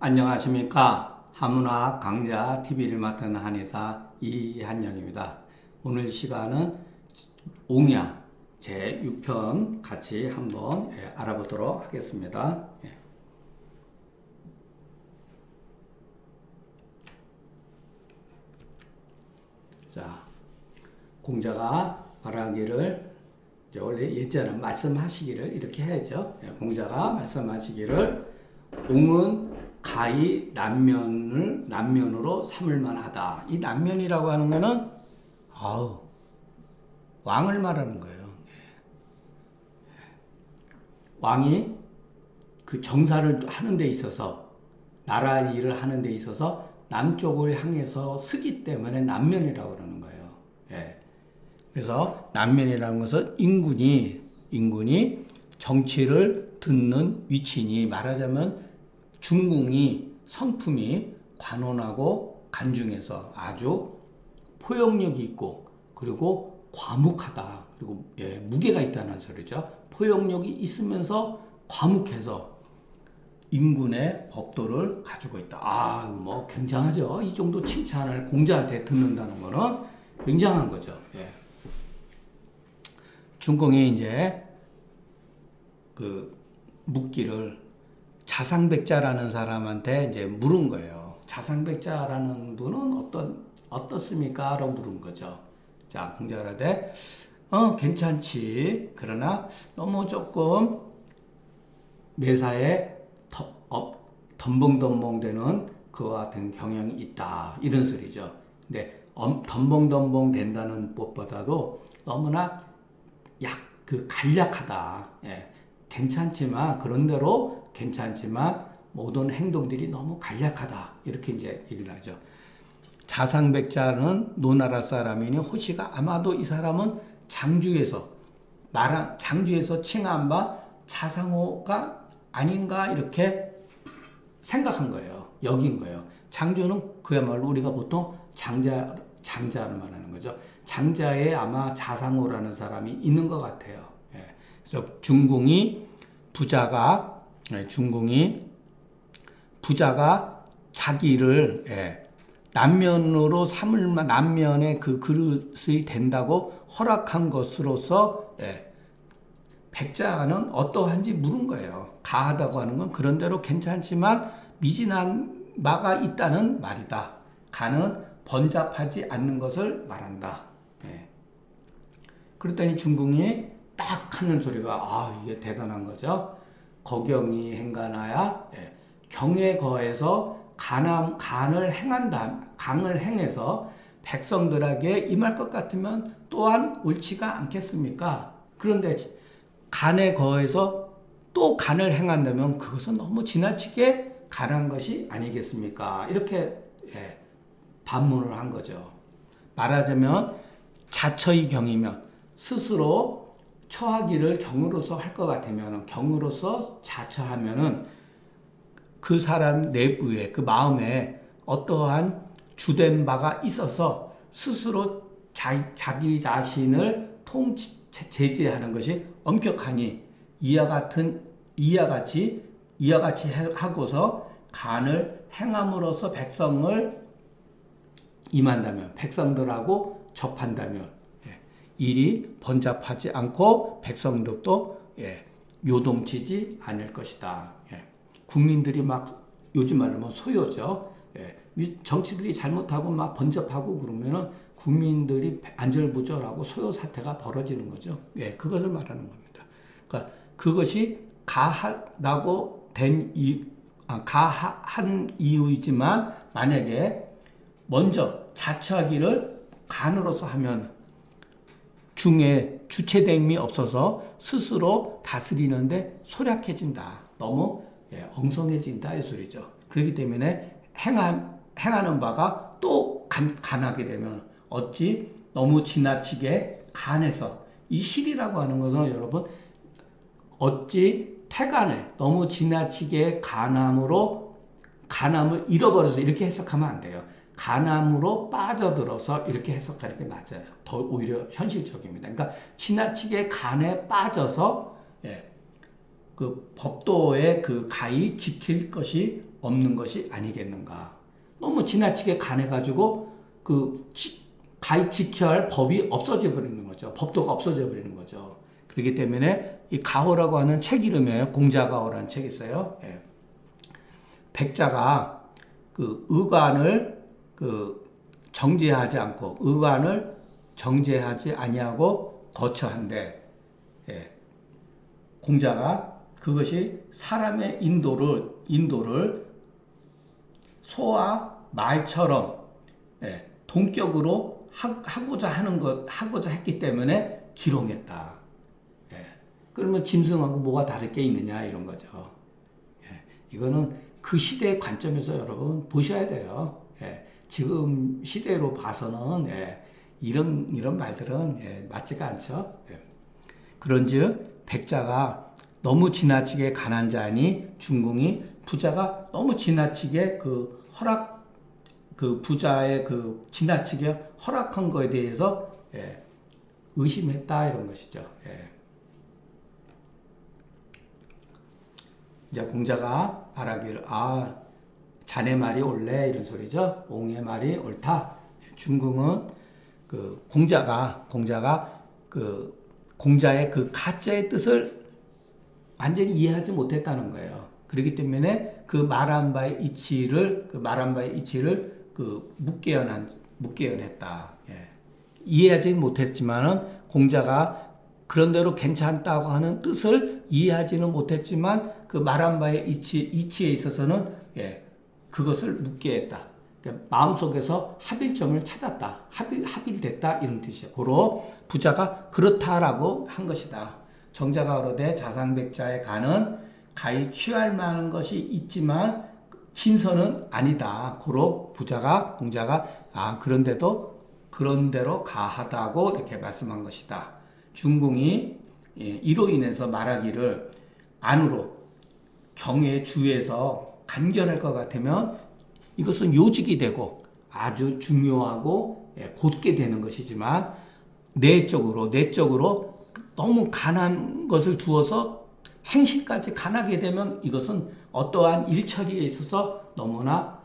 안녕하십니까. 한문학 강좌 TV를 맡은 한의사 이한영입니다. 오늘 시간은 옹야 제6편 같이 한번 알아보도록 하겠습니다. 자, 공자가 말하기를 원래 예전에는 말씀하시기를 이렇게 해야죠. 공자가 말씀하시기를 옹은 가히 남면으로 삼을만 하다. 이 남면이라고 하는 거는 왕을 말하는 거예요. 왕이 그 정사를 하는 데 있어서 나라 일을 하는 데 있어서 남쪽을 향해서 쓰기 때문에 남면이라고 그러는 거예요. 그래서 남면이라는 것은 인군이 정치를 듣는 위치니, 말하자면 중궁이 성품이 관원하고 간중해서 아주 포용력이 있고 그리고 과묵하다. 그리고 무게가 있다는 소리죠. 포용력이 있으면서 과묵해서 인군의 법도를 가지고 있다. 뭐 굉장하죠. 이 정도 칭찬을 공자한테 듣는다는 거는 굉장한 거죠. 중궁이 이제 그 묻기를 자상백자라는 사람한테 이제 물은 거예요. 자상백자라는 분은 어떻습니까? 라고 물은 거죠. 자, 공자가 그러되, 괜찮지. 그러나 너무 조금 매사에 덤벙덤벙 되는 그와 같은 경향이 있다. 이런 소리죠. 근데 덤벙덤벙 된다는 것보다도 너무나 간략하다. 괜찮지만, 그런대로 괜찮지만 모든 행동들이 너무 간략하다. 이렇게 이제 얘기를 하죠. 자상백자는 노나라 사람이니 호시가 아마도 이 사람은 장주에서 칭한 바 자상호가 아닌가 이렇게 생각한 거예요. 여긴 거예요. 장주는 그야말로 우리가 보통 장자를 말하는 거죠. 장자에 아마 자상호라는 사람이 있는 것 같아요. 그래서 중궁이 부자가 자기를 남면으로 남면의 그 그릇이 된다고 허락한 것으로서 백자는 어떠한지 물은 거예요. 가하다고 하는 건 그런대로 괜찮지만 미진한 바가 있다는 말이다. 가는 번잡하지 않는 것을 말한다. 그랬더니 중궁이 딱 하는 소리가 이게 대단한 거죠. 거경이 행간하야 경에 거해서 강을 행해서 백성들에게 임할 것 같으면 또한 옳지가 않겠습니까? 그런데 간에 거해서 또 간을 행한다면 그것은 너무 지나치게 간한 것이 아니겠습니까? 이렇게 반문을 한 거죠. 말하자면 자처의 경이면 스스로 처하기를 경으로서 할 것 같으면, 경으로서 자처하면은 그 사람 내부에, 그 마음에 어떠한 주된 바가 있어서 스스로 자기 자신을 제재하는 것이 엄격하니 이와 같이 하고서 간을 행함으로써 백성을 임한다면, 백성들하고 접한다면 일이 번잡하지 않고 백성들도 요동치지 않을 것이다. 국민들이 막 요즘 말로 하면 소요죠. 정치들이 잘못하고 막 번잡하고 그러면은 국민들이 안절부절하고 소요 사태가 벌어지는 거죠. 그것을 말하는 겁니다. 그러니까 그것이 가하다고 가한 이유이지만 만약에 먼저 자처하기를 간으로서 하면 중에 주체됨이 없어서 스스로 다스리는데 소략해진다. 너무 엉성해진다 이 소리죠. 그렇기 때문에 행하는 바가 또 간하게 되면 어찌 너무 지나치게 간해서, 이 실이라고 하는 것은 여러분 어찌 태간에 너무 지나치게 간함을 잃어버려서 이렇게 해석하면 안 돼요. 간암으로 빠져들어서 이렇게 해석하는 게 맞아요. 더 오히려 현실적입니다. 그러니까 지나치게 간에 빠져서 그 법도에 그 가히 지킬 것이 없는 것이 아니겠는가. 너무 지나치게 간해가지고 가히 지켜야 할 법이 없어져 버리는 거죠. 법도가 없어져 버리는 거죠. 그렇기 때문에 이 가호라고 하는 책 이름에 공자가호라는 책이 있어요. 예. 백자가 그 의관을 정제하지 않고 의관을 정제하지 아니하고 거처한데, 예. 공자가 그것이 사람의 인도를 소와 말처럼, 예, 동격으로 하고자 했기 때문에 기롱했다. 예. 그러면 짐승하고 뭐가 다를 게 있느냐 이런 거죠. 예. 이거는 그 시대의 관점에서 여러분 보셔야 돼요. 예. 지금 시대로 봐서는, 예, 이런 말들은, 예, 맞지가 않죠. 예. 그런즉 백자가 너무 지나치게 가난 자니 중궁이 부자가 너무 지나치게 부자의 지나치게 허락한 거에 대해서, 예, 의심했다 이런 것이죠. 예. 이제 공자가 말하기를, 자네 말이 옳네 이런 소리죠. 옹의 말이 옳다. 중궁은 공자가 공자의 가짜의 뜻을 완전히 이해하지 못했다는 거예요. 그렇기 때문에 말한 바의 이치를 묵개연했다. 예. 이해하지 못했지만은 공자가 그런대로 괜찮다고 하는 뜻을 이해하지는 못했지만 말한 바의 이치에 있어서는, 예, 그것을 묵개했다. 그러니까 마음속에서 합일점을 찾았다. 합일됐다 이런 뜻이에요. 고로 부자가 그렇다라고 한 것이다. 정자가 어르되 자상백자의 간은 가히 취할 만한 것이 있지만 진선은 아니다. 고로 공자가 그런대로 가하다고 이렇게 말씀한 것이다. 중궁이, 예, 이로 인해서 말하기를 안으로 경의 주에서 간결할 것 같으면 이것은 요직이 되고 아주 중요하고, 예, 곧게 되는 것이지만 내적으로 너무 간한 것을 두어서 행실까지 간하게 되면 이것은 어떠한 일처리에 있어서 너무나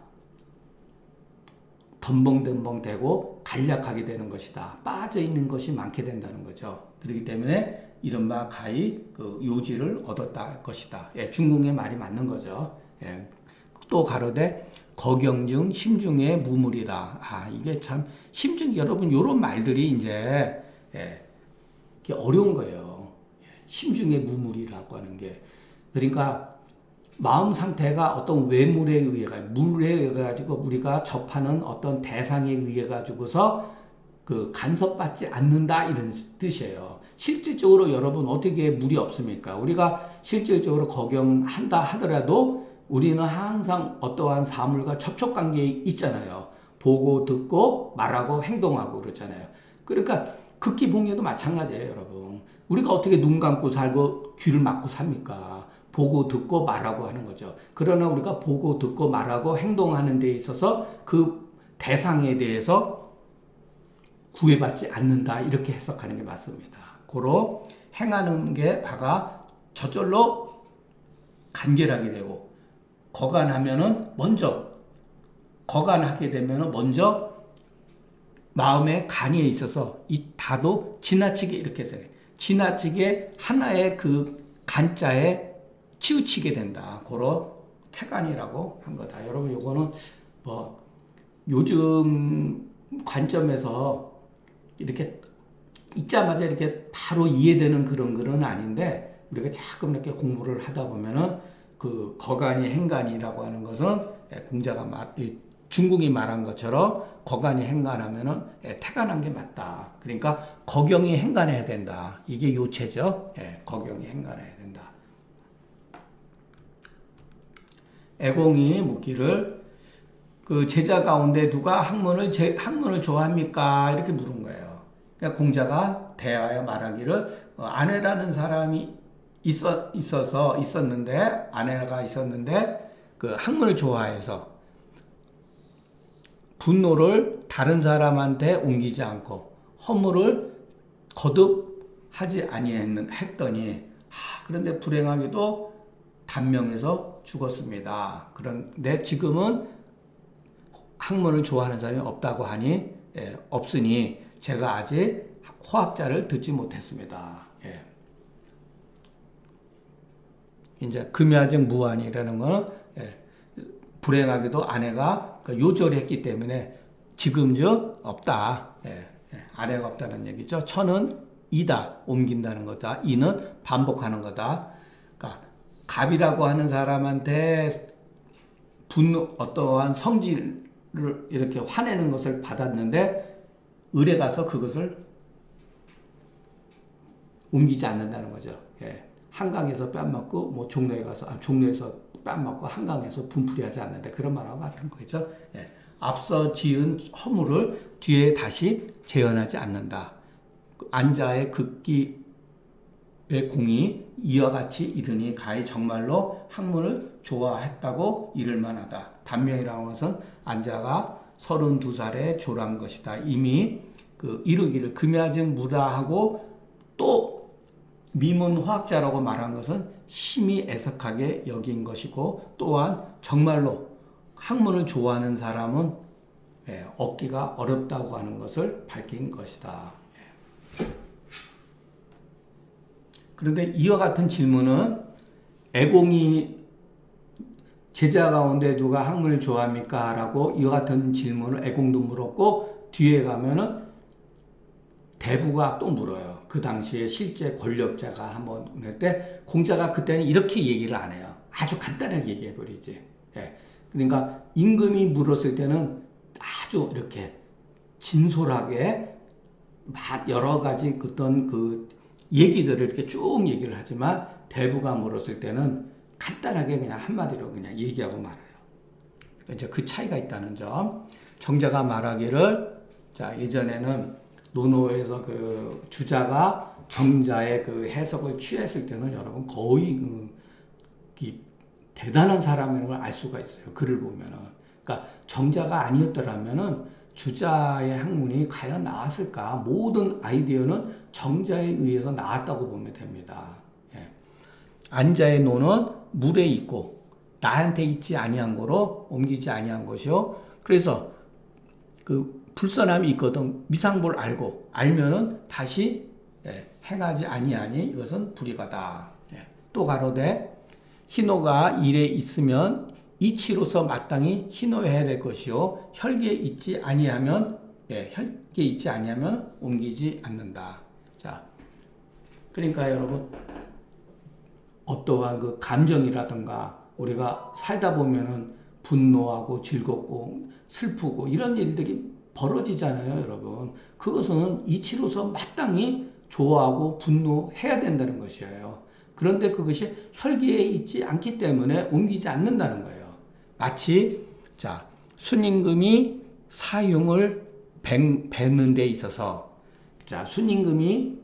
덤벙덤벙되고 간략하게 되는 것이다. 빠져있는 것이 많게 된다는 거죠. 그렇기 때문에 이른바 가히 요지를 얻었다 것이다. 예, 중궁의 말이 맞는 거죠. 예. 또 가로되 거경중 심중의 무물이라. 이게 참 여러분 요런 말들이 이제, 예, 어려운 거예요. 심중의 무물이라고 하는 게. 그러니까 마음 상태가 어떤 외물에 의해 가지고 우리가 접하는 어떤 대상에 의해 가지고서 간섭받지 않는다 이런 뜻이에요. 실질적으로 여러분 어떻게 물이 없습니까? 우리가 실질적으로 거경한다 하더라도 우리는 항상 어떠한 사물과 접촉관계에 있잖아요. 보고 듣고 말하고 행동하고 그러잖아요. 그러니까 극기복례도 마찬가지예요, 여러분. 우리가 어떻게 눈 감고 살고 귀를 막고 삽니까? 보고 듣고 말하고 하는 거죠. 그러나 우리가 보고 듣고 말하고 행동하는 데 있어서 그 대상에 대해서 구애받지 않는다 이렇게 해석하는 게 맞습니다. 고로 행하는 게 바가 저절로 간결하게 되고 거간하게 되면은 먼저 마음의 간이에 있어서 이 다도 지나치게 이렇게 해서 지나치게 하나의 간자에 치우치게 된다. 고로 태간이라고 한 거다. 여러분 요거는 요즘 관점에서 이렇게 읽자마자 이렇게 바로 이해되는 그런 글은 아닌데 우리가 자꾸 이렇게 공부를 하다 보면은 거간이 행간이라고 하는 것은 중궁이 말한 것처럼 거간이 행간하면은 태간한 게 맞다. 그러니까 거경이 행간해야 된다. 이게 요체죠. 거경이 행간해야 된다. 애공이 묻기를 제자 가운데 누가 학문을 좋아합니까? 이렇게 물은 거예요. 그러니까 공자가 대하여 말하기를 아내라는 사람이 아내가 있었는데 학문을 좋아해서 분노를 다른 사람한테 옮기지 않고 허물을 거듭하지 아니했더니 그런데 불행하게도 단명해서 죽었습니다. 그런데 지금은 학문을 좋아하는 사람이 없다고 하니 없으니 제가 아직 화학자를 듣지 못했습니다. 이제 금야증 무한이라는 거는 불행하게도 아내가 요절했기 때문에 지금즉 없다. 아내가 없다는 얘기죠. 천은 이다. 옮긴다는 거다. 이는 반복하는 거다. 그러니까 갑이라고 하는 사람한테 어떠한 성질을 이렇게 화내는 것을 받았는데 을에 가서 그것을 옮기지 않는다는 거죠. 한강에서 뺨 맞고 뭐 종로에서 뺨 맞고 한강에서 분풀이하지 않는다. 그런 말하고 같은 거죠. 앞서 지은 허물을 뒤에 다시 재현하지 않는다. 안자의 극기의 공이 이와 같이 이르니 가히 정말로 학문을 좋아했다고 이를 만하다. 단명이라는 것은 안자가 32살에 졸한 것이다. 이미 이르기를 금야증 무라하고 또 미문화학자라고 말한 것은 심히 애석하게 여긴 것이고 또한 정말로 학문을 좋아하는 사람은 얻기가 어렵다고 하는 것을 밝힌 것이다. 그런데 이와 같은 질문은 애공이 제자 가운데 누가 학문을 좋아합니까? 라고 이와 같은 질문을 애공도 물었고 뒤에 가면은 대부가 또 물어요. 그 당시에 실제 권력자가 한번 그랬대 공자가 그때는 이렇게 얘기를 안 해요. 아주 간단하게 얘기해 버리지. 그러니까 임금이 물었을 때는 아주 이렇게 진솔하게 여러 가지 어떤 그 얘기들을 이렇게 쭉 얘기를 하지만 대부가 물었을 때는 간단하게 그냥 한마디로 그냥 얘기하고 말아요. 이제 그 차이가 있다는 점. 정자가 말하기를 자 예전에는 논어에서 그 주자가 정자의 그 해석을 취했을 때는 여러분 거의 대단한 사람인 걸 알 수가 있어요. 글을 보면은. 그러니까 정자가 아니었더라면은 주자의 학문이 과연 나왔을까? 모든 아이디어는 정자에 의해서 나왔다고 보면 됩니다. 안자의 논은 물에 있고 나한테 있지 아니한 거로 옮기지 아니한 것이요. 그래서 그 불선함이 있거든. 미상볼 알면은 다시 행하지 아니하니 이것은 불이가다. 또 가로되 희노가 일에 있으면 이치로서 마땅히 희노해야 될 것이요 혈기에 있지 아니하면 혈기에 있지 아니하면 옮기지 않는다. 자, 그러니까 여러분 어떠한 그 감정이라든가 우리가 살다 보면은 분노하고 즐겁고 슬프고 이런 일들이 벌어지잖아요, 여러분. 그것은 이치로서 마땅히 좋아하고 분노해야 된다는 것이에요. 그런데 그것이 혈기에 있지 않기 때문에 옮기지 않는다는 거예요. 마치 자 순임금이 사흉을 뱉는 데 있어서 자 순임금이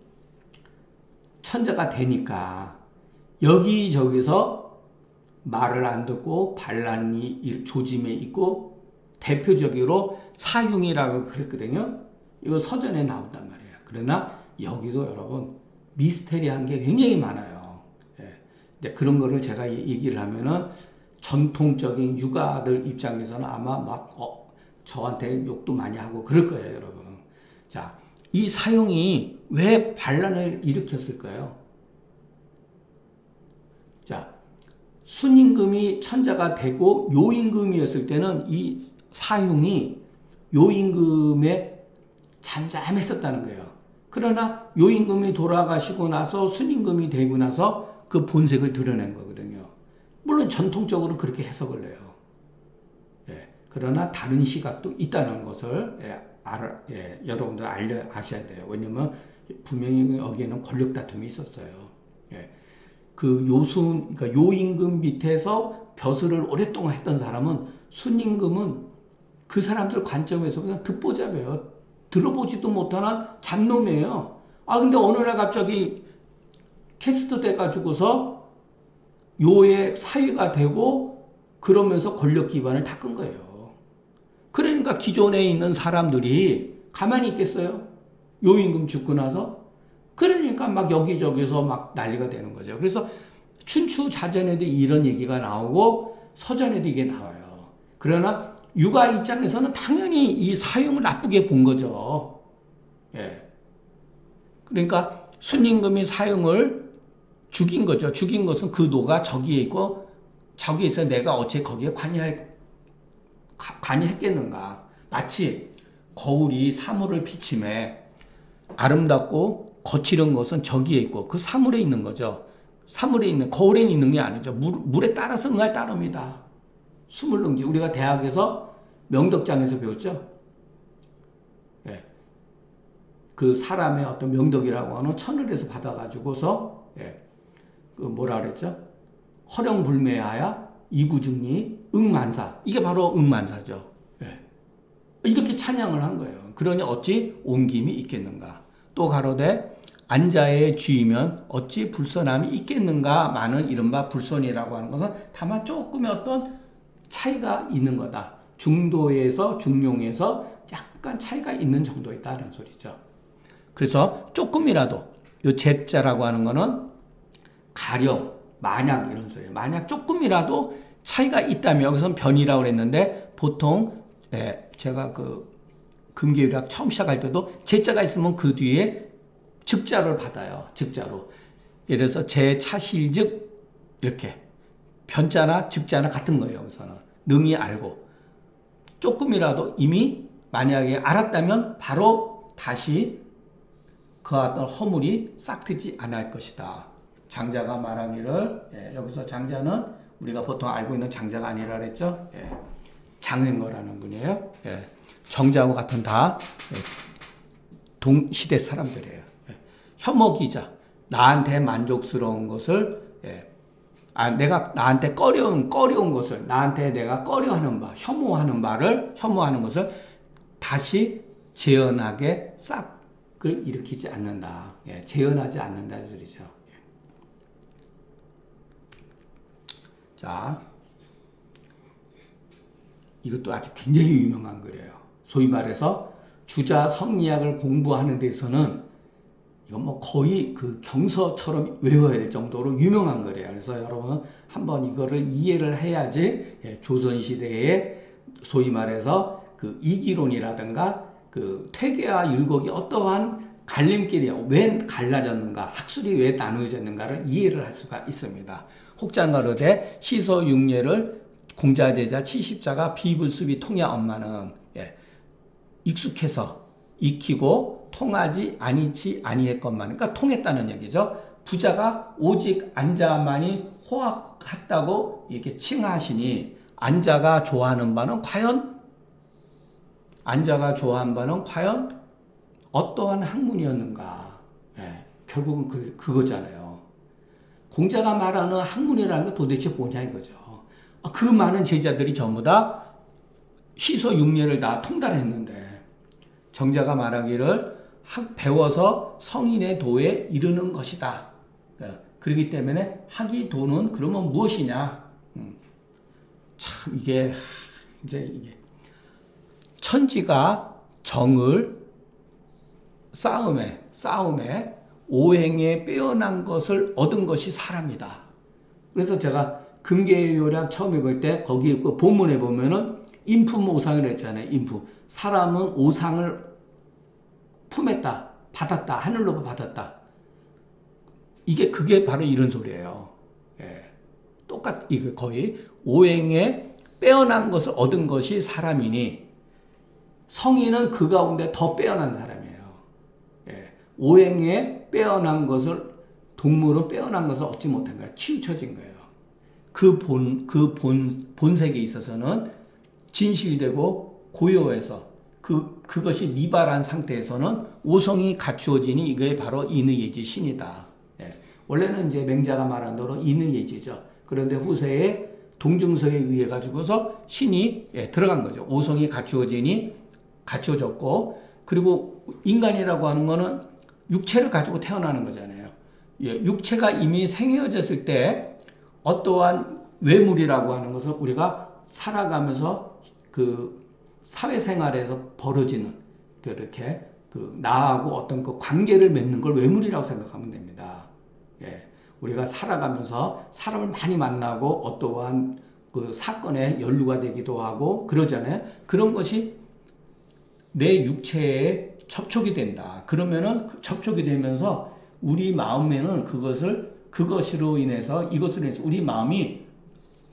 천자가 되니까 여기저기서 말을 안 듣고 반란이 조짐에 있고 대표적으로 사흉이라고 그랬거든요. 이거 서전에 나온단 말이에요. 그러나 여기도 여러분 미스테리한 게 굉장히 많아요. 그런 거를 제가 얘기를 하면은 전통적인 육아들 입장에서는 아마 막 저한테 욕도 많이 하고 그럴 거예요, 여러분. 자, 이 사용이 왜 반란을 일으켰을까요? 자, 순임금이 천자가 되고 요임금이었을 때는 이 사흉이 요임금에 잠잠했었다는 거예요. 그러나 요임금이 돌아가시고 나서 순임금이 되고 나서 그 본색을 드러낸 거거든요. 물론 전통적으로 그렇게 해석을 해요. 그러나 다른 시각도 있다는 것을 여러분들 아셔야 돼요. 왜냐면 분명히 여기에는 권력 다툼이 있었어요. 그 그러니까 요임금 밑에서 벼슬을 오랫동안 했던 사람은 순임금은 그 사람들 관점에서 그냥 듣보잡이에요. 들어보지도 못하는 잡놈이에요. 근데 어느 날 갑자기 캐스트 돼가지고서 요의 사위가 되고 그러면서 권력 기반을 닦은 거예요. 그러니까 기존에 있는 사람들이 가만히 있겠어요? 요임금 죽고 나서? 그러니까 막 여기저기서 막 난리가 되는 거죠. 그래서 춘추자전에도 이런 얘기가 나오고 서전에도 이게 나와요. 그러나 유가 입장에서는 당연히 이 사형을 나쁘게 본 거죠. 예. 그러니까 순임금이 사형을 죽인 거죠. 죽인 것은 그 노가 저기에 있고 저기에 있어 내가 어째 거기에 관여했겠는가. 마치 거울이 사물을 비침해 아름답고 거칠은 것은 저기에 있고 그 사물에 있는 거죠. 사물에 있는, 거울에 있는 게 아니죠. 물에 따라서 응할 따릅니다. 수물능지. 우리가 대학에서 명덕장에서 배웠죠. 예. 그 사람의 어떤 명덕이라고 하는 천을에서 받아가지고서, 예. 그 뭐라 그랬죠? 허령불매하야 이구증리 응만사. 이게 바로 응만사죠. 예. 이렇게 찬양을 한 거예요. 그러니 어찌 옮김이 있겠는가. 또 가로되 안자의 쥐이면 어찌 불선함이 있겠는가. 많은 이른바 불선이라고 하는 것은 다만 조금의 어떤 차이가 있는 거다. 중도에서 중용에서 약간 차이가 있는 정도에 따른 소리죠. 그래서 조금이라도 이 제자라고 하는 거는 가령 만약 이런 소리예요. 만약 조금이라도 차이가 있다면 여기서는 변이라고 그랬는데 보통 제가 그 금계유학 처음 시작할 때도 제자가 있으면 그 뒤에 즉자를 받아요. 즉자로. 예를 들어서 제차실즉 이렇게 변자나 즉자나 같은 거예요. 여기서는 능히 알고 조금이라도 이미 만약에 알았다면 바로 다시 그 어떤 허물이 싹트지 않을 것이다. 장자가 말하기를 여기서 장자는 우리가 보통 알고 있는 장자가 아니라 그랬죠. 장행거라는 분이에요. 정자하고 같은 다 동시대 사람들이에요. 혐오기자, 나한테 만족스러운 것을 내가 나한테 꺼려운 것을 나한테 내가 꺼려하는 바, 혐오하는 것을 다시 재현하게 싹을 일으키지 않는다. 재현하지 않는다 이 소리죠. 자, 이것도 아주 굉장히 유명한 글이에요. 소위 말해서 주자 성리학을 공부하는 데서는 이건 뭐 거의 그 경서처럼 외워야 될 정도로 유명한 글이에요. 그래서 여러분 한번 이거를 이해를 해야지 조선시대에 소위 말해서 그 이기론이라든가 그 퇴계와 율곡이 어떠한 갈림길이 왜 갈라졌는가, 학술이 왜 나누어졌는가를 이해를 할 수가 있습니다. 혹장가로되 시서육례를 공자제자 70자가 비불수비 통야 엄마는 익숙해서 익히고 통하지 아니치 아니했건만, 그러니까 통했다는 얘기죠. 부자가 오직 안자만이 호학했다고 이렇게 칭하시니 안자가 좋아하는 바는 과연 어떠한 학문이었는가. 결국은 그거잖아요. 공자가 말하는 학문이라는 게 도대체 뭐냐 이거죠. 그 많은 제자들이 전부 다 시서육례를 다 통달했는데 정자가 말하기를 배워서 성인의 도에 이르는 것이다. 그렇기 때문에 학이 도는 그러면 무엇이냐? 참 이게 천지가 정을 싸움에 오행에 빼어난 것을 얻은 것이 사람이다. 그래서 제가 금계요약 처음 해볼 때 거기 그 본문에 보면은 인품오상이라고 했잖아요. 인품. 사람은 오상을 품했다, 받았다, 하늘로 받았다. 그게 바로 이런 소리예요. 이게 거의 오행에 빼어난 것을 얻은 것이 사람이니 성인은 그 가운데 더 빼어난 사람이에요. 오행에 빼어난 것을, 동물은 빼어난 것을 얻지 못한 거예요. 치우쳐진 거예요. 본색에 있어서는 진실되고 고요해서 그것이 미발한 상태에서는 오성이 갖추어지니 이게 바로 인의예지 신이다. 원래는 이제 맹자가 말한 대로 인의예지죠. 그런데 후세에 동증서에 의해 가지고서 신이 들어간 거죠. 오성이 갖추어졌고, 그리고 인간이라고 하는 거는 육체를 가지고 태어나는 거잖아요. 육체가 이미 생겨졌을 때 어떠한 외물이라고 하는 것을 우리가 살아가면서 그 사회생활에서 벌어지는 그렇게 나하고 어떤 그 관계를 맺는 걸 외물이라고 생각하면 됩니다. 우리가 살아가면서 사람을 많이 만나고 어떠한 그 사건에 연루가 되기도 하고 그러잖아요. 그런 것이 내 육체에 접촉이 된다. 그러면은 접촉이 되면서 우리 마음에는 그것으로 인해서 이것으로 인해서 우리 마음이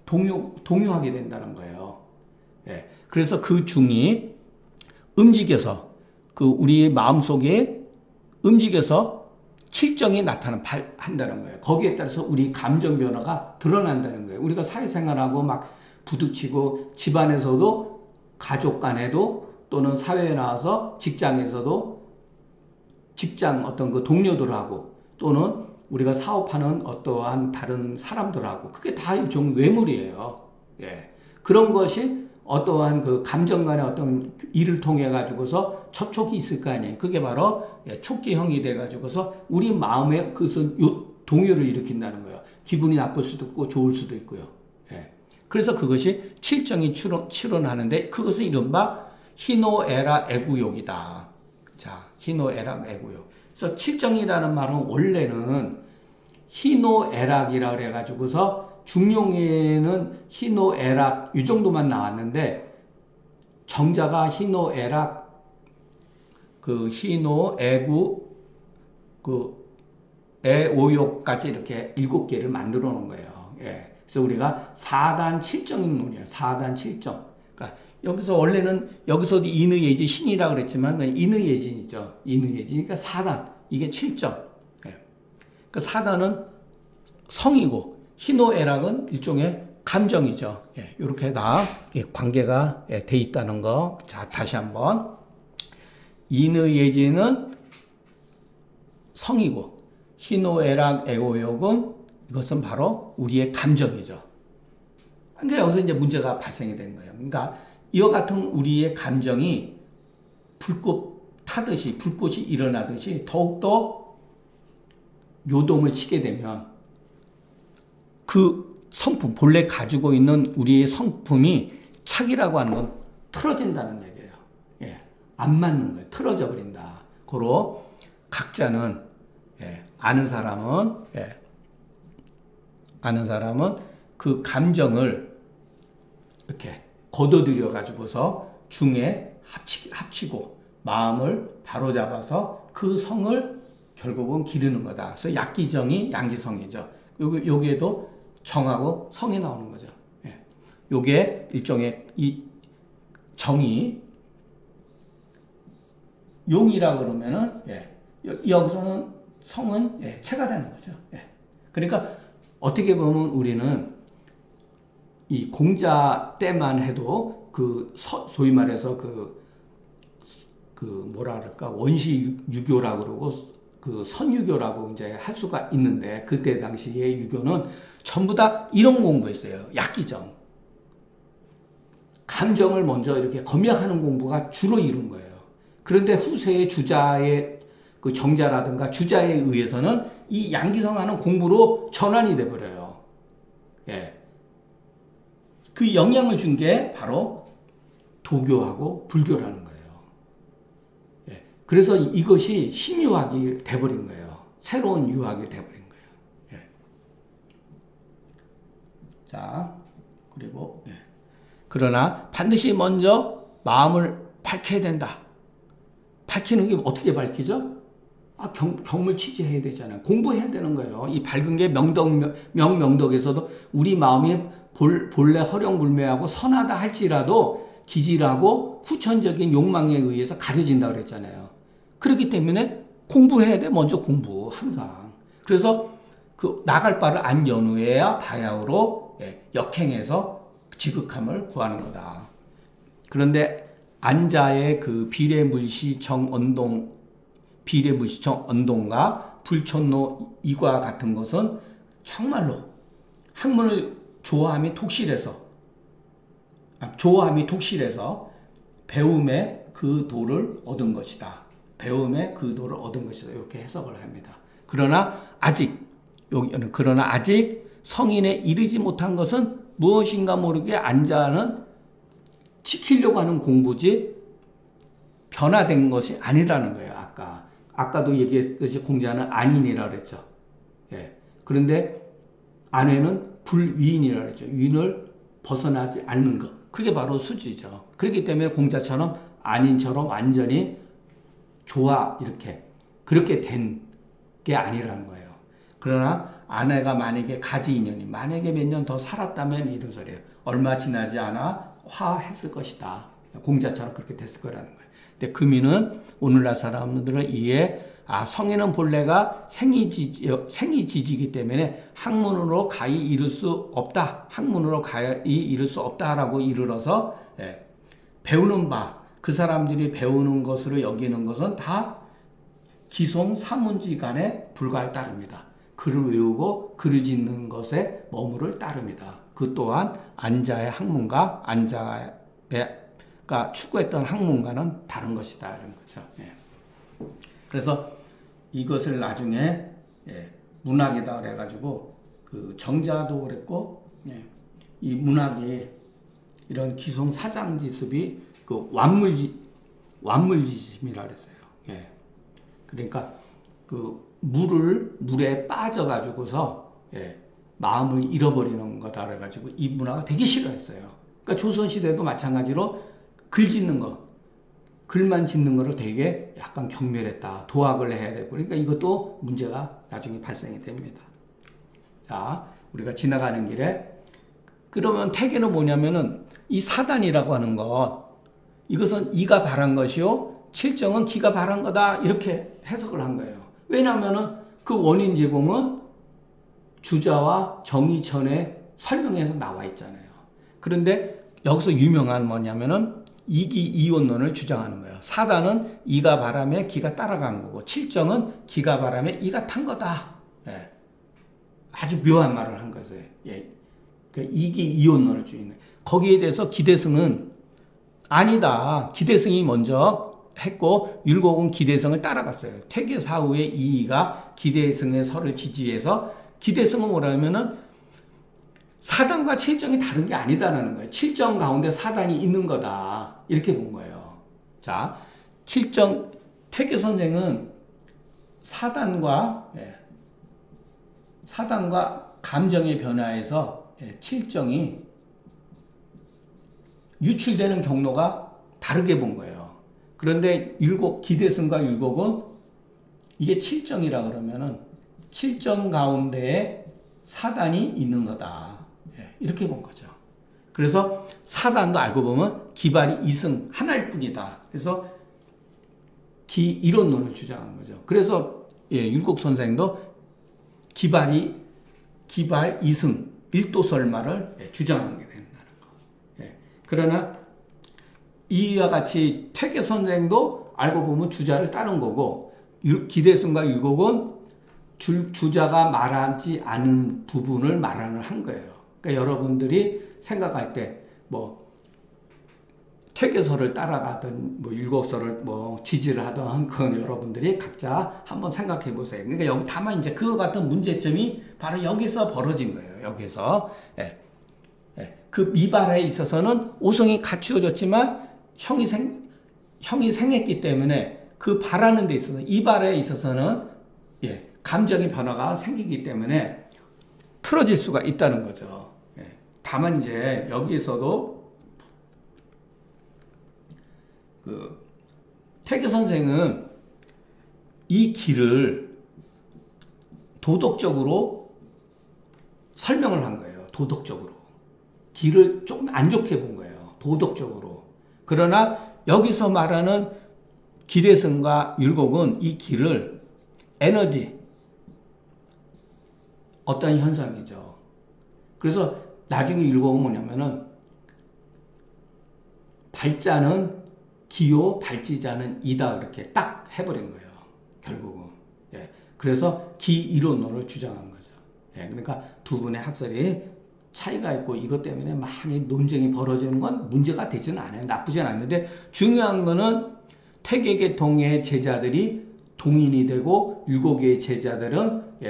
동요하게 된다는 거예요. 예. 그래서 그 중이 움직여서 그 우리의 마음속에 움직여서 칠정이 한다는 거예요. 거기에 따라서 우리 감정 변화가 드러난다는 거예요. 우리가 사회생활하고 막 부딪히고 집안에서도 가족 간에도 또는 사회에 나와서 직장에서도 직장 어떤 그 동료들하고 또는 우리가 사업하는 어떠한 다른 사람들하고 그게 다 일종의 외물이에요. 예. 그런 것이 어떠한 그 감정 간의 어떤 일을 통해 가지고서 접촉이 있을 거 아니에요. 그게 바로 촉기형이 돼 가지고서 우리 마음에 그것은 동요를 일으킨다는 거예요. 기분이 나쁠 수도 있고 좋을 수도 있고요. 예. 그래서 그것이 칠정이 출현하는데 그것은 이른바 희노애락 애구욕이다. 자, 희노애락 애구욕. 그래서 칠정이라는 말은 원래는 희노애락이라 그래가지고서 중용에는 희노애락 이 정도만 나왔는데 정자가 희노애락 그 희노애구 그 애오욕까지 이렇게 7개를 만들어 놓은 거예요. 예. 그래서 우리가 4단 7정인론이에요. 4단 7정. 그러니까 여기서 원래는 여기서도 인의예지 신이라 그랬지만 인의예진이죠. 인의예진. 그러니까 4단 이게 7정. 예. 그러니까 4단은 성이고 희노애락은 일종의 감정이죠. 예, 이렇게 다 관계가 돼 있다는 거. 자, 다시 한번. 인의예지는 성이고, 희노애락 애오욕은 이것은 바로 우리의 감정이죠. 그러니까 여기서 이제 문제가 발생이 된 거예요. 그러니까 이와 같은 우리의 감정이 불꽃 타듯이, 불꽃이 일어나듯이 더욱더 요동을 치게 되면 그 성품, 본래 가지고 있는 우리의 성품이 착이라고 하는 건 틀어진다는 얘기예요. 예, 안 맞는 거예요. 틀어져 버린다. 고로 각자는 아는 사람은 그 감정을 이렇게 걷어들여 가지고서 중에 합치고 마음을 바로잡아서 그 성을 결국은 기르는 거다. 그래서 약기정이 양기성이죠. 여기에도 정하고 성이 나오는 거죠. 예. 요게 일종의 이 정이 용이라 그러면은 여기서는 성은 체가 되는 거죠. 예. 그러니까 어떻게 보면 우리는 이 공자 때만 해도 그 소위 말해서 그 뭐라 그럴까 원시 유교라 그러고 그 선유교라고 이제 할 수가 있는데 그때 당시의 유교는 전부 다 이런 공부였어요. 약기정. 감정을 먼저 이렇게 검약하는 공부가 주로 이룬 거예요. 그런데 후세의 주자의 그 정자라든가 주자에 의해서는 이 양기성하는 공부로 전환이 돼 버려요. 예. 그 영향을 준 게 바로 도교하고 불교라는 거예요. 예. 그래서 이것이 신유학이 돼버린 거예요. 새로운 유학이 돼버린 거예요. 예. 자, 그리고 그러나 반드시 먼저 마음을 밝혀야 된다. 밝히는 게 어떻게 밝히죠? 경물치지해야 되잖아요. 공부해야 되는 거예요. 이 밝은 게 명덕에서도 우리 마음이 본래 허령불매하고 선하다 할지라도 기질하고 후천적인 욕망에 의해서 가려진다 그랬잖아요. 그렇기 때문에 공부해야 돼. 먼저 공부 항상. 그래서 그 나갈 바를 안 연후해야 바야흐로 역행해서 지극함을 구하는 거다. 그런데 안자의 그 비례물시청 언동과 불촌로 이과 같은 것은 정말로 학문을 좋아함이 독실해서 배움의 그 도를 얻은 것이다. 배움의 그 도를 얻은 것이다. 이렇게 해석을 합니다. 그러나 아직 성인에 이르지 못한 것은 무엇인가 모르게 안자는 지키려고 하는 공부지 변화된 것이 아니라는 거예요. 아까도 얘기했듯이 공자는 안인이라고 그랬죠. 예. 그런데 아내는 불위인이라고 했죠. 위인을 벗어나지 않는 것. 그게 바로 수지죠. 그렇기 때문에 공자처럼 안인처럼 완전히 좋아 이렇게 그렇게 된 게 아니라는 거예요. 그러나 아내가 만약에 가지 인연이 만약에 몇 년 더 살았다면 이런 소리예요. 얼마 지나지 않아 화했을 것이다. 공자처럼 그렇게 됐을 거라는 거예요. 근데 금이는 오늘날 사람들은 이에 성인은 본래가 생이지지이기 때문에 학문으로 가히 이룰 수 없다. 학문으로 가히 이룰 수 없다라고 이르러서 배우는 바, 그 사람들이 배우는 것으로 여기는 것은 다 기송 사문지간에 불과할 따릅니다. 글을 외우고 글을 짓는 것에 머무를 따릅니다. 그 또한 안자의 학문과 안자가 추구했던 학문과는 다른 것이다 이런 거죠. 그래서 이것을 나중에 문학이다 그래가지고 그 정자도 그랬고 이 문학이 이런 기송 사장지습이 그 완물지심이라 그랬어요. 그러니까 그 물에 빠져가지고서 마음을 잃어버리는 거다 그래가지고 이 문화가 되게 싫어했어요. 그러니까 조선시대도 마찬가지로 글 짓는 거, 글만 짓는 거를 되게 약간 경멸했다. 도학을 해야 되고 그러니까 이것도 문제가 나중에 발생이 됩니다. 자, 우리가 지나가는 길에 그러면 태계는 뭐냐면은 이 사단이라고 하는 것 이것은 이가 바란 것이요 칠정은 기가 바란 거다 이렇게 해석을 한 거예요. 왜냐하면은 그 원인 제공은 주자와 정의천에 설명해서 나와 있잖아요. 그런데 여기서 유명한 뭐냐면은 이기이원론을 주장하는 거예요. 사단은 이가 바람에 기가 따라간 거고 칠정은 기가 바람에 이가 탄 거다. 아주 묘한 말을 한 거죠. 그러니까 이기이원론을 주장하는 거예요. 거기에 대해서 기대승은 아니다. 기대승이 먼저 했고 율곡은 기대승을 따라갔어요. 퇴계사후에 이이가 기대승의 설을 지지해서 기대승은 뭐라면은 사단과 칠정이 다른 게 아니다라는 거예요. 칠정 가운데 사단이 있는 거다. 이렇게 본 거예요. 자, 퇴계 선생은 사단과 감정의 변화에서 칠정이 유출되는 경로가 다르게 본 거예요. 그런데 기대승과 율곡은 이게 칠정이라 그러면은 칠정 가운데에 사단이 있는 거다. 이렇게 본 거죠. 그래서 사단도 알고 보면 기발이 이승 하나일 뿐이다. 그래서 이론론을 주장한 거죠. 그래서 율곡 선생도 기발 이승 일도설말을 주장한 게 된다는 거. 그러나 이와 같이 퇴계 선생도 알고 보면 주자를 따른 거고 기대승과 율곡은 주자가 말하지 않은 부분을 말하는 한 거예요. 그러니까 여러분들이 생각할 때 뭐 퇴계설을 따라가든 뭐 율곡설을 뭐 지지를 하든 그건 여러분들이 각자 한번 생각해 보세요. 그러니까 여기 다만 이제 그와 같은 문제점이 바로 여기서 벌어진 거예요. 여기서 그 미발에 있어서는 오성이 갖추어졌지만 형이 생했기 때문에 그 바라는 데 있어서 이발에 있어서는 감정의 변화가 생기기 때문에 틀어질 수가 있다는 거죠. 다만 이제 여기에서도 그 퇴계 선생은 이 길을 도덕적으로 설명을 한 거예요. 도덕적으로. 길을 조금 안 좋게 본 거예요. 도덕적으로. 그러나 여기서 말하는 기대승과 율곡은 이 길을 에너지, 어떤 현상이죠. 그래서 나중에 율곡은 뭐냐면은 발자는 기요, 발지자는 이다 그렇게 딱 해버린 거예요. 결국은. 그래서 기이론론을 주장한 거죠. 그러니까 두 분의 학설이 차이가 있고 이것 때문에 많이 논쟁이 벌어지는 건 문제가 되지는 않아요. 나쁘진 않는데 중요한 거는 퇴계계통의 제자들이 동인이 되고 율곡의 제자들은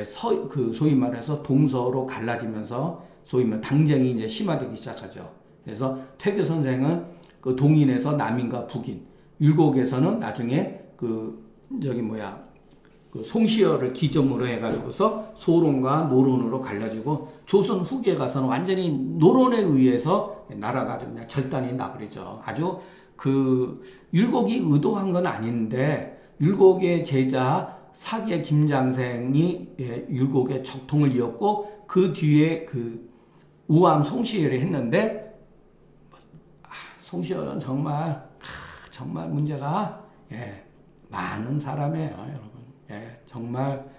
소위 말해서 동서로 갈라지면서 소위 말 당쟁이 이제 심화되기 시작하죠. 그래서 퇴계 선생은 그 동인에서 남인과 북인, 율곡에서는 나중에 그 송시열을 기점으로 해가지고서 소론과 노론으로 갈라지고 조선 후기에 가서는 완전히 노론에 의해서 나라가 그냥 절단이 나버리죠. 아주 그 율곡이 의도한 건 아닌데 율곡의 제자 사계 김장생이 율곡의 적통을 이었고 그 뒤에 그 우암 송시열이 했는데 송시열은 정말 문제가 많은 사람이에요, 여러분. 정말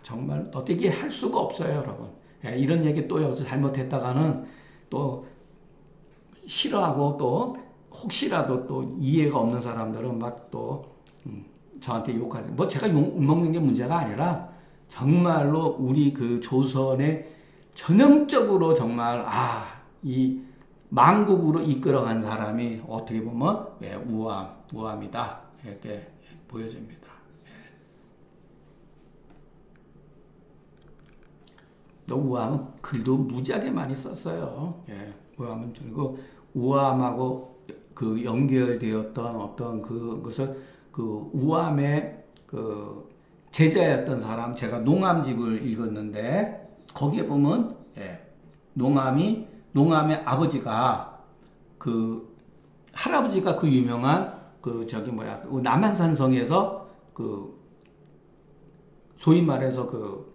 정말 어떻게 할 수가 없어요, 여러분. 이런 얘기 또 여기서 잘못했다가는 또 싫어하고 또 혹시라도 또 이해가 없는 사람들은 막 또 저한테 욕하죠. 뭐 제가 욕 먹는 게 문제가 아니라 정말로 우리 그 조선의 전형적으로 정말 이 망국으로 이끌어간 사람이 어떻게 보면 우암이다 이렇게 보여집니다. 우암은 글도 무지하게 많이 썼어요. 우암은 그리고 우암하고 그 연결되었던 어떤 그것을 그 우암의 그 제자였던 사람, 제가 농암집을 읽었는데 거기에 보면 농암의 아버지가 그 할아버지가 그 유명한 그 남한산성에서 그 소위 말해서 그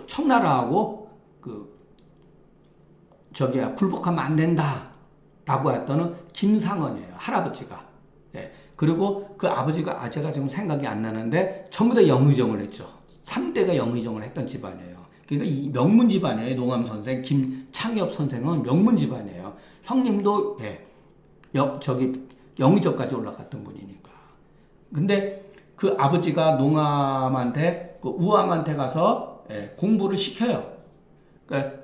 청나라하고 그 굴복하면 안 된다라고 했던 김상원이에요, 할아버지가. 그리고 그 아버지가 제가 지금 생각이 안 나는데 전부 다 영의정을 했죠. 3대가 영의정을 했던 집안이에요. 그러니까 이 명문 집안이에요. 농암 선생, 김창엽 선생은 명문 집안이에요. 형님도 영의정까지 올라갔던 분이니까. 근데 그 아버지가 농암한테 그 우암한테 가서 공부를 시켜요. 그러니까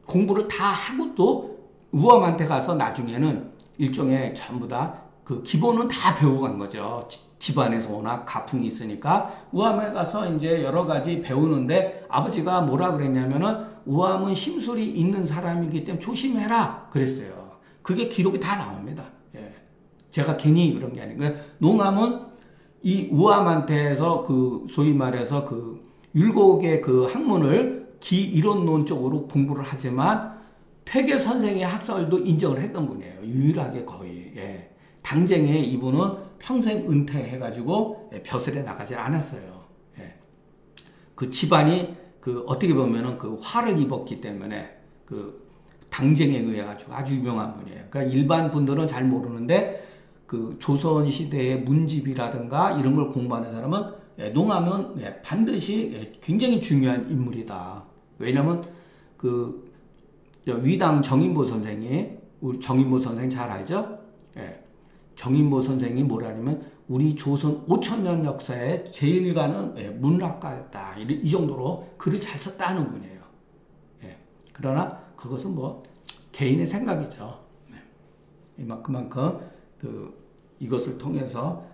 공부를 다 하고 또 우암한테 가서 나중에는 일종의 전부 다 그 기본은 다 배우고 간 거죠. 집안에서 워낙 가풍이 있으니까 우암에 가서 이제 여러 가지 배우는데 아버지가 뭐라 그랬냐면은 우암은 심술이 있는 사람이기 때문에 조심해라 그랬어요. 그게 기록이 다 나옵니다. 제가 괜히 그런 게 아니고 농암은 이 우암한테서 그 소위 말해서 그 율곡의 그 학문을 기이론론 쪽으로 공부를 하지만 퇴계 선생의 학설도 인정을 했던 분이에요. 유일하게 거의. 당쟁에 이분은 평생 은퇴해가지고 벼슬에 나가지 않았어요. 그 집안이 그 어떻게 보면은 그 화를 입었기 때문에 그 당쟁에 의해 가지고 아주 유명한 분이에요. 그러니까 일반 분들은 잘 모르는데 그 조선 시대의 문집이라든가 이런 걸 공부하는 사람은 농암은 반드시 굉장히 중요한 인물이다. 왜냐면 그 위당 정인보 선생이 우리 정인보 선생 잘 알죠? 정인보 선생이 뭐라냐면 우리 조선 5천년 역사에 제일 가는 문학가였다. 이 정도로 글을 잘 썼다는 분이에요. 그러나 그것은 뭐 개인의 생각이죠. 그만큼 이것을 통해서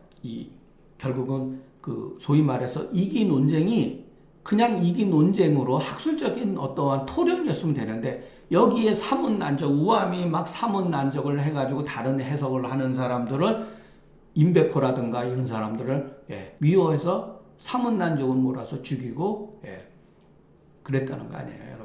결국은 그 소위 말해서 이기 논쟁이 그냥 이기 논쟁으로 학술적인 어떠한 토론이었으면 되는데 여기에 사문난적, 우암이 막 사문난적을 해가지고 다른 해석을 하는 사람들을 임백호라든가 이런 사람들을 미워해서 사문난적을 몰아서 죽이고 그랬다는 거 아니에요, 여러분.